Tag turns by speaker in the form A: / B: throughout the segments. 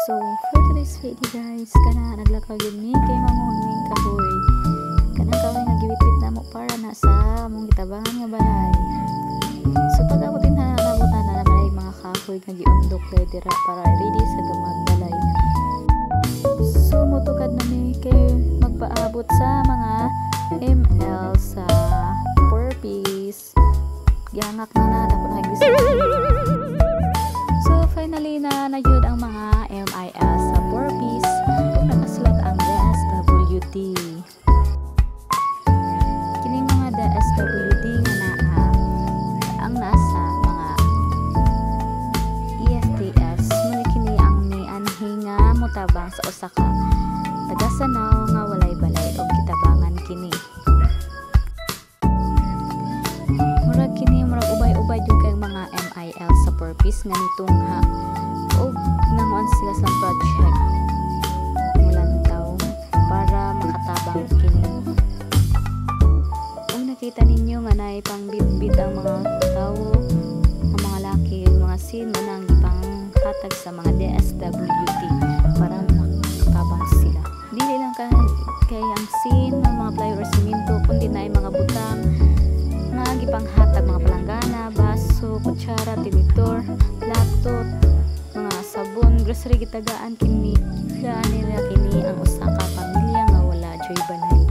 A: So, for today's video guys, kana naglakaw yun ni kay manguning kahoy. Kana kahoy nga giwitwit na mo para na sa among gitabangan nga balay. So, pag ako din nabutan na naman ay mga kahoy nga giundok dahil dira para ready sa gamag balay. So, mutukad na ni kay magpaabot sa mga ml sa 4 piece. Gihangak na dapat hagis. So, finally na yun ang mga MIL sa 4 piece kung nakasulat ang DSWD. Kining mga DSWD nga naa ang nasa mga EFTS muli kini ang nianhi nga mutabang sa usa ka tagasanaw nga walay balay og kitabangan kini. Murag kini murag ubay-ubay jud kay mga MIL sa 4 piece nga nitungha og nanguan sila sa project mulantaw para makatabang kini. Kung nakita ninyo nga naay pangbitbit ang mga tawo, ang mga laki, mga sin mo nang ipanghatag sa mga DSWD para makatabang sila. Dili lang kay ang sin ng mga plywood or simento kundi naay mga butang nga gipanghatag, mga palanggana, baso, kutsara, tinidor, plato, mga sabon, grocery gitagaan kini. Gaan nila kini ang usa ka pamilya nga wala joy balay.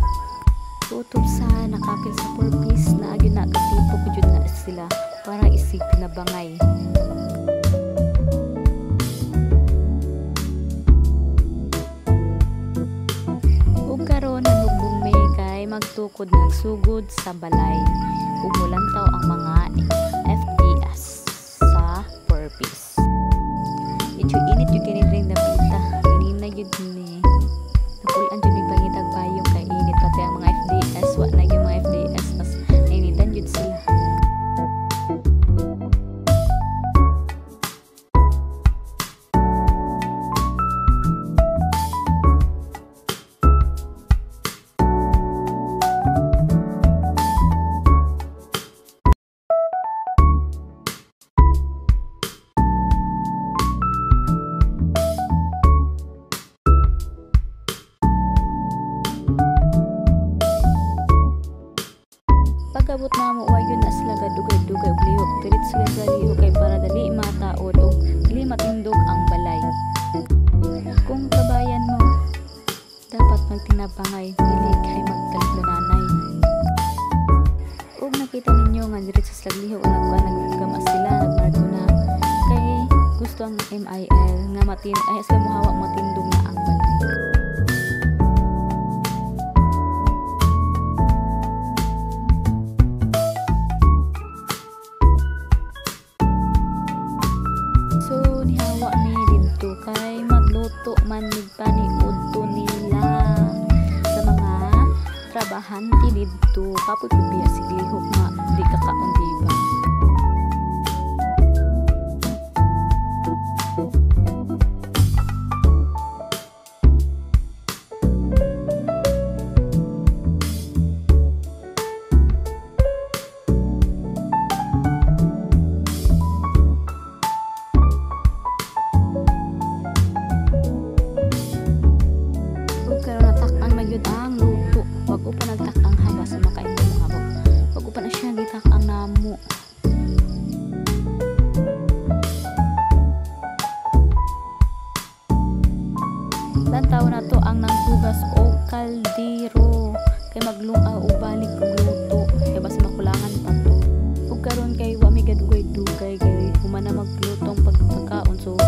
A: Tutob sa nakapil sa 4 piece na agyon na katipo ko jud na sila para isig pinabangay. Ug karon nanugbong may kay magtukod ng sugod sa balay. Ug mulantaw ang mga FDS sa 4 piece. Medyo init yung kinidring na pita. Ganina yun ni. Napulaan yun yung pangitag payong kay init. Pati ang mga FDS. Wa na yung mga FDS. Mas nainitan yun sila. Pagabot na mo yun na sila gadugay-dugay og lihok tirit sila sa lihok kay para dali mataod og dili matindog ang balay. Kung kabayan mo dapat magtinabangay dili kay magkalunanay. Ug nakita ninyo nga diretso sa lihok nagkama sila nagmarko na kay gusto ang MIL nga ay sa muhawa matindog na ang balay. Kay magluto man nigpaniudto nila sa mga trabahanti didto kapoy biya siglihok nga di kakaon diba. Ang luto wag ko pa nagtakang haba sa makain mo mga bok wag ko pa na siya gitakang namo. Lantaw na to ang nangdugas o kaldero kay maglungaw o balik og luto kay basta makulangan pa to ug karon kay wa mi gadugay-dugay kay humana maglutong pagkakaon. So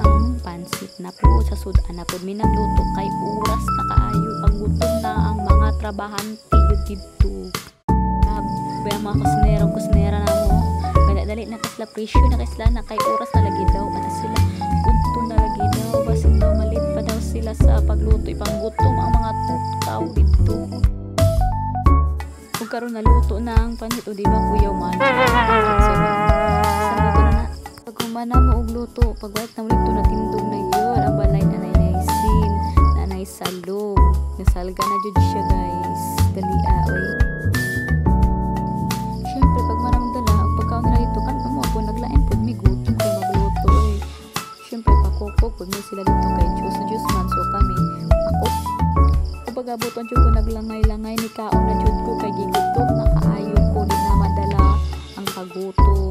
A: ang pansit na po sa sudan na po minagluto kay oras na kaayo panggutom na ang mga trabahante yun dito. Sabi ang mga kusinera na mo dali na kasla presyo na kasla na kay oras na lagi daw ana sila punto na lagi daw basin daw malit pa daw sila sa pagluto ipanggutom ang mga tao dito. Kung karon naluto na ang pansit o diba kuyaw man pag humana mo og luto pag wait na ulit to natindog na yun ang balay na nanaysin nanay salog nasalga na jud siya guys dali oy. Syempre pag maraming dala ang pagkaon na ito kan mo po naglain pud mi gutom kay magluto eh. Syempre pakukog pag may sila dito kay Diyos man. So kami, ako, pagabuton jud ko naglangay-langay ni kaon na jud ko kay gigutom na kaayo ko di na madala ang kagutom.